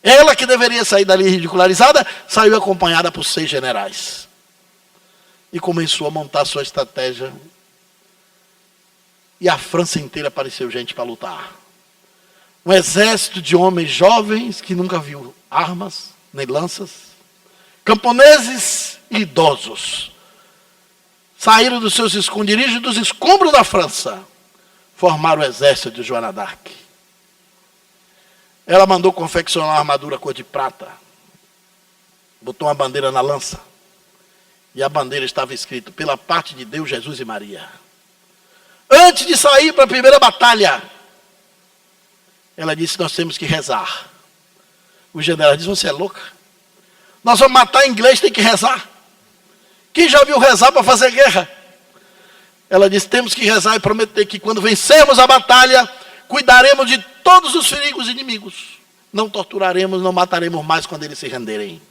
Ela, que deveria sair dali ridicularizada, saiu acompanhada por 6 generais. E começou a montar sua estratégia. E a França inteira apareceu gente para lutar. Um exército de homens jovens que nunca viu armas, nem lanças. Camponeses e idosos. Saíram dos seus esconderijos, dos escombros da França. Formaram o exército de Joana d'Arc. Ela mandou confeccionar uma armadura cor de prata. Botou uma bandeira na lança. E a bandeira estava escrito, pela parte de Deus, Jesus e Maria. Antes de sair para a primeira batalha, ela disse, nós temos que rezar. O general disse, você é louca? Nós vamos matar inglês, tem que rezar. Quem já viu rezar para fazer guerra? Ela disse: temos que rezar e prometer que quando vencermos a batalha, cuidaremos de todos os perigos inimigos. Não torturaremos, não mataremos mais quando eles se renderem.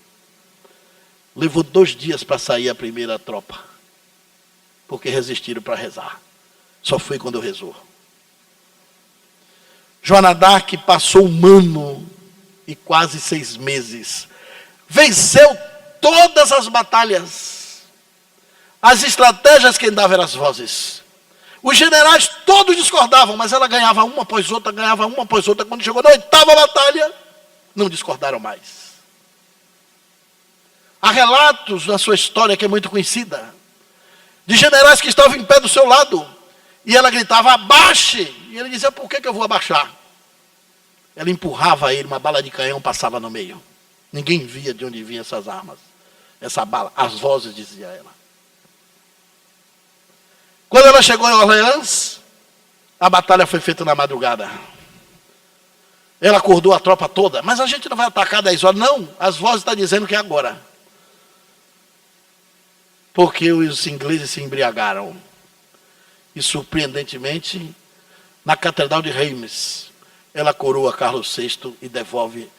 Levou 2 dias para sair a primeira tropa, porque resistiram para rezar. Só foi quando rezou. Joana d'Arc passou 1 ano e quase 6 meses. Venceu todas as batalhas. As estratégias quem dava eram as vozes. Os generais todos discordavam, mas ela ganhava uma após outra, ganhava uma após outra. Quando chegou na 8ª batalha, não discordaram mais. Há relatos na sua história que é muito conhecida, de generais que estavam em pé do seu lado, e ela gritava: abaixe! E ele dizia: por que eu vou abaixar? Ela empurrava ele, uma bala de canhão passava no meio. Ninguém via de onde vinham essas armas, essa bala. As vozes, dizia ela. Quando ela chegou em Orleans, a batalha foi feita na madrugada. Ela acordou a tropa toda. Mas a gente não vai atacar 10 horas. Não, as vozes estão dizendo que é agora. Porque os ingleses se embriagaram. E surpreendentemente, na Catedral de Reims, ela coroa Carlos VI e devolve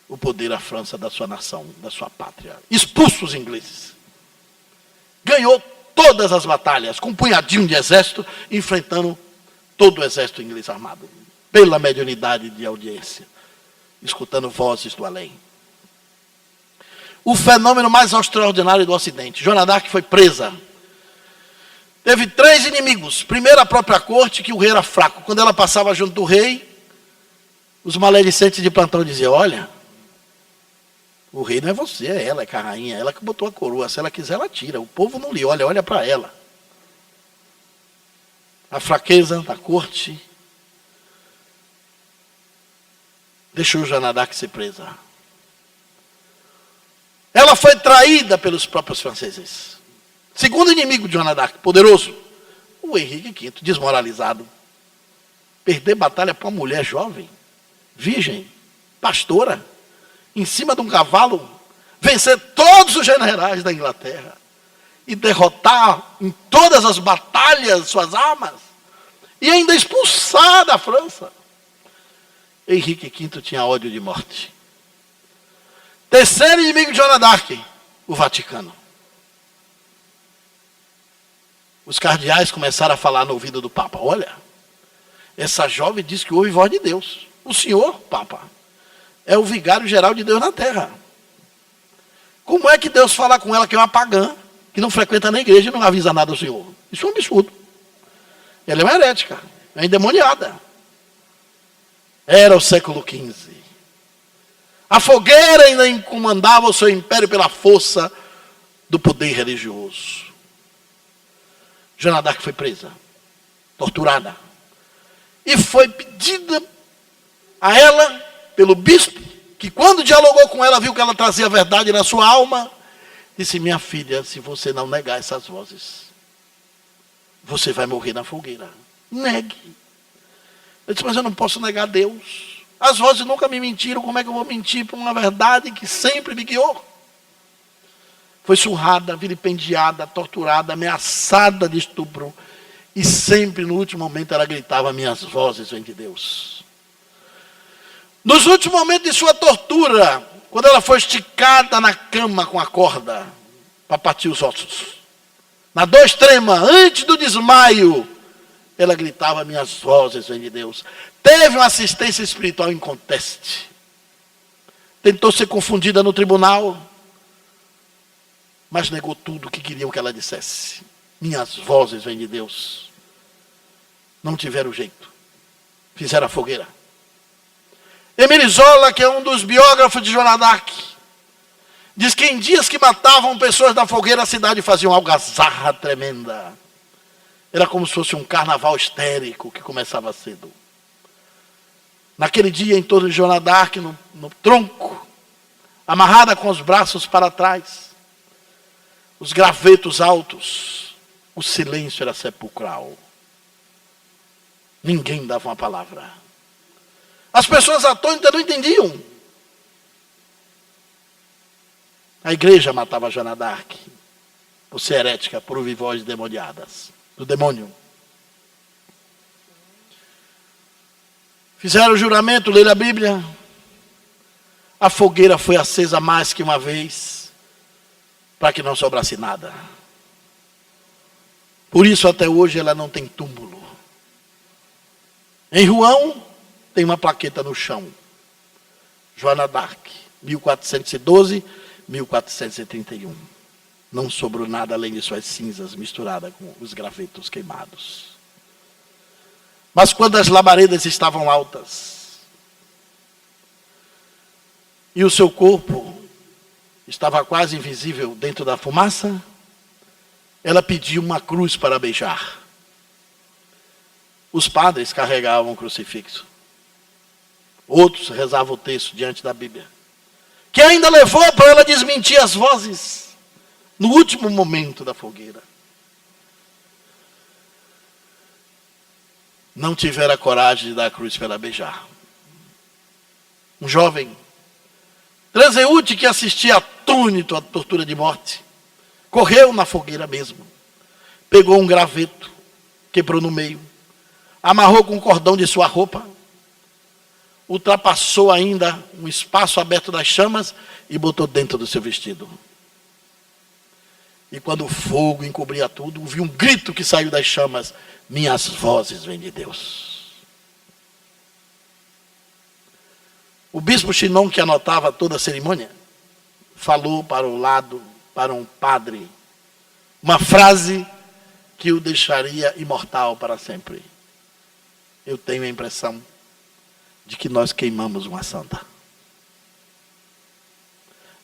o poder à França da sua nação, da sua pátria. Expulsa os ingleses. Ganhou todas as batalhas, com um punhadinho de exército, enfrentando todo o exército inglês armado. Pela mediunidade de audiência, escutando vozes do além. O fenômeno mais extraordinário do Ocidente. Joana d'Arc foi presa. Teve 3 inimigos. Primeiro, a própria corte, que o rei era fraco. Quando ela passava junto do rei, os maledicentes de plantão diziam: olha, o rei não é você, é ela, é a rainha, ela que botou a coroa. Se ela quiser, ela tira. O povo não lhe olha, olha para ela. A fraqueza da corte deixou Joana d'Arc ser presa. Ela foi traída pelos próprios franceses. Segundo inimigo de Joana d'Arc, poderoso, o Henrique V, desmoralizado. Perder batalha para uma mulher jovem, virgem, pastora, em cima de um cavalo, vencer todos os generais da Inglaterra e derrotar em todas as batalhas suas armas e ainda expulsar da França. Henrique V tinha ódio de morte. Terceiro inimigo de Joana d'Arc, o Vaticano. Os cardeais começaram a falar no ouvido do Papa: olha, essa jovem diz que ouve voz de Deus. O senhor, Papa, é o vigário-geral de Deus na terra. Como é que Deus fala com ela que é uma pagã, que não frequenta na igreja e não avisa nada ao senhor? Isso é um absurdo. Ela é uma herética, é uma endemoniada. Era o século XV. A fogueira ainda comandava o seu império pela força do poder religioso. Joana d'Arc foi presa, torturada. E foi pedida a ela, pelo bispo, que quando dialogou com ela, viu que ela trazia a verdade na sua alma, disse: minha filha, se você não negar essas vozes, você vai morrer na fogueira. Negue. Eu disse: mas eu não posso negar Deus. As vozes nunca me mentiram, como é que eu vou mentir por uma verdade que sempre me guiou? Foi surrada, vilipendiada, torturada, ameaçada de estupro. E sempre, no último momento, ela gritava: minhas vozes vêm de Deus. Nos últimos momentos de sua tortura, quando ela foi esticada na cama com a corda, para partir os ossos, na dor extrema, antes do desmaio, ela gritava: minhas vozes vêm de Deus. Teve uma assistência espiritual em conteste. Tentou ser confundida no tribunal, mas negou tudo o que queriam que ela dissesse. Minhas vozes vêm de Deus. Não tiveram jeito. Fizeram a fogueira. Émile Zola, que é um dos biógrafos de Joana d'Arc, diz que em dias que matavam pessoas na fogueira, a cidade fazia uma algazarra tremenda. Era como se fosse um carnaval histérico que começava cedo. Naquele dia, em torno de Joana d'Arc, no tronco, amarrada com os braços para trás, os gravetos altos, o silêncio era sepulcral. Ninguém dava uma palavra. As pessoas atônitas não entendiam. A igreja matava Joana d'Arc por ser herética, por ouvir vozes demoniadas. do demônio. Fizeram o juramento, leram a Bíblia. A fogueira foi acesa mais que uma vez, para que não sobrasse nada. Por isso até hoje ela não tem túmulo. Em Rouen tem uma plaqueta no chão. Joana d'Arc, 1412, 1431. Não sobrou nada além de suas cinzas misturadas com os gravetos queimados. Mas quando as labaredas estavam altas, e o seu corpo estava quase invisível dentro da fumaça, ela pediu uma cruz para beijar. Os padres carregavam um crucifixo. Outros rezavam o texto diante da Bíblia, que ainda levou para ela desmentir as vozes no último momento da fogueira. Não tivera coragem de dar a cruz para ela beijar. Um jovem transeúnte que assistia atônito à tortura de morte, correu na fogueira mesmo, pegou um graveto, quebrou no meio, amarrou com um cordão de sua roupa, ultrapassou ainda um espaço aberto das chamas e botou dentro do seu vestido. E quando o fogo encobria tudo, ouviu um grito que saiu das chamas: minhas vozes vêm de Deus. O bispo Chinon, que anotava toda a cerimônia, falou para o lado, para um padre, uma frase que o deixaria imortal para sempre. Eu tenho a impressão de que nós queimamos uma santa.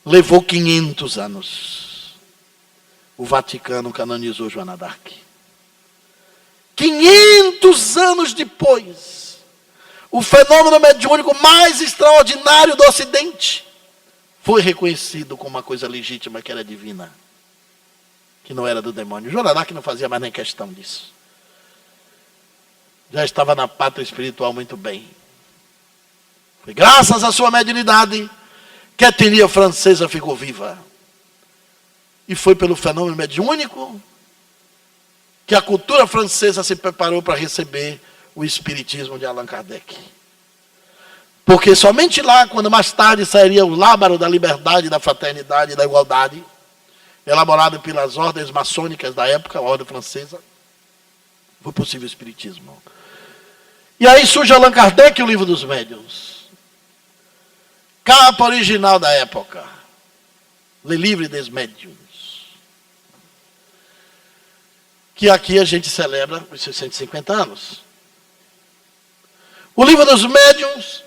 Levou 500 anos. O Vaticano canonizou Joana d'Arc. 500 anos depois, o fenômeno mediúnico mais extraordinário do Ocidente foi reconhecido como uma coisa legítima, que era divina, que não era do demônio. Joana d'Arc não fazia mais nem questão disso. Já estava na pátria espiritual muito bem. Foi graças à sua mediunidade que a etnia francesa ficou viva. E foi pelo fenômeno mediúnico que a cultura francesa se preparou para receber o espiritismo de Allan Kardec. Porque somente lá, quando mais tarde sairia o Lábaro da Liberdade, da Fraternidade e da Igualdade, elaborado pelas ordens maçônicas da época, a ordem francesa, foi possível o espiritismo. E aí surge Allan Kardec e o Livro dos Médiuns. Capa original da época. Le Livre des Médiuns. Que aqui a gente celebra os seus 150 anos. O Livro dos Médiuns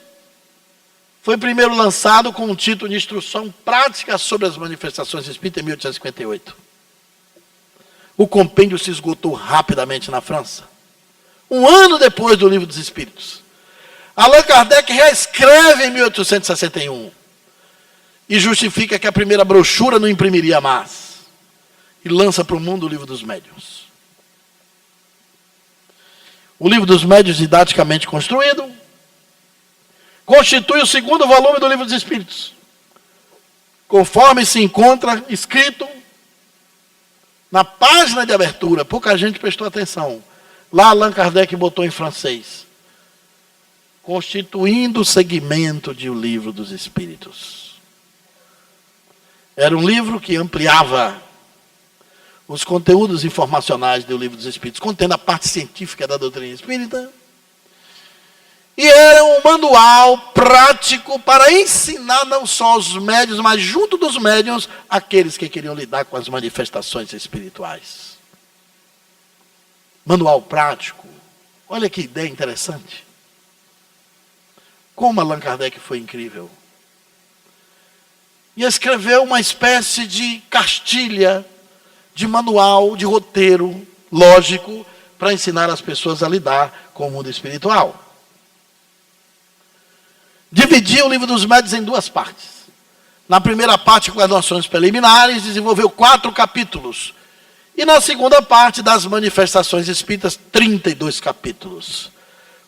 foi primeiro lançado com o título de Instrução Prática sobre as Manifestações Espíritas em 1858. O compêndio se esgotou rapidamente na França. Um ano depois do Livro dos Espíritos, Allan Kardec reescreve em 1861 e justifica que a primeira brochura não imprimiria mais e lança para o mundo o Livro dos Médiuns. O Livro dos Médiuns, didaticamente construído, constitui o segundo volume do Livro dos Espíritos, conforme se encontra escrito na página de abertura. Pouca gente prestou atenção. Lá Allan Kardec botou em francês: constituindo o segmento de O Livro dos Espíritos. Era um livro que ampliava os conteúdos informacionais do Livro dos Espíritos, contendo a parte científica da doutrina espírita. E era um manual prático para ensinar não só os médiuns, mas junto dos médiuns, aqueles que queriam lidar com as manifestações espirituais. Manual prático. Olha que ideia interessante. Como Allan Kardec foi incrível. E escreveu uma espécie de cartilha, de manual, de roteiro lógico, para ensinar as pessoas a lidar com o mundo espiritual. Dividiu o Livro dos Médiuns em duas partes. Na primeira parte, com as noções preliminares, desenvolveu 4 capítulos. E na segunda parte, das manifestações espíritas, 32 capítulos.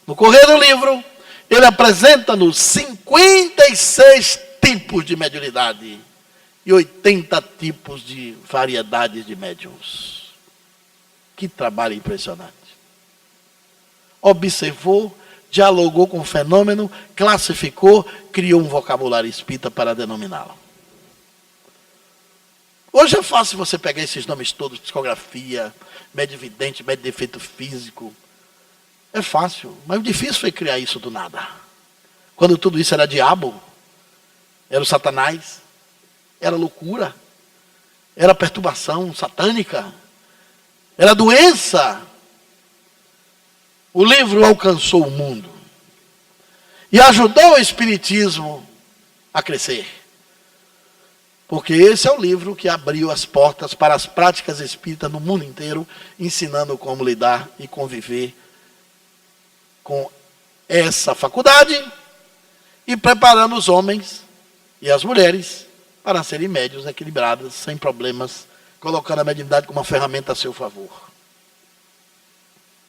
No correr do livro, ele apresenta-nos 56 tipos de mediunidade e 80 tipos de variedades de médiuns. Que trabalho impressionante. Observou, dialogou com o fenômeno, classificou, criou um vocabulário espírita para denominá-lo. Hoje é fácil você pegar esses nomes todos, psicografia, médio vidente, médio de efeito físico. É fácil, mas o difícil foi criar isso do nada. Quando tudo isso era diabo, era o Satanás, era loucura, era perturbação satânica, era doença. O livro alcançou o mundo e ajudou o espiritismo a crescer. Porque esse é o livro que abriu as portas para as práticas espíritas no mundo inteiro, ensinando como lidar e conviver com essa faculdade e preparando os homens e as mulheres para serem médios equilibrados, sem problemas, colocando a mediunidade como uma ferramenta a seu favor.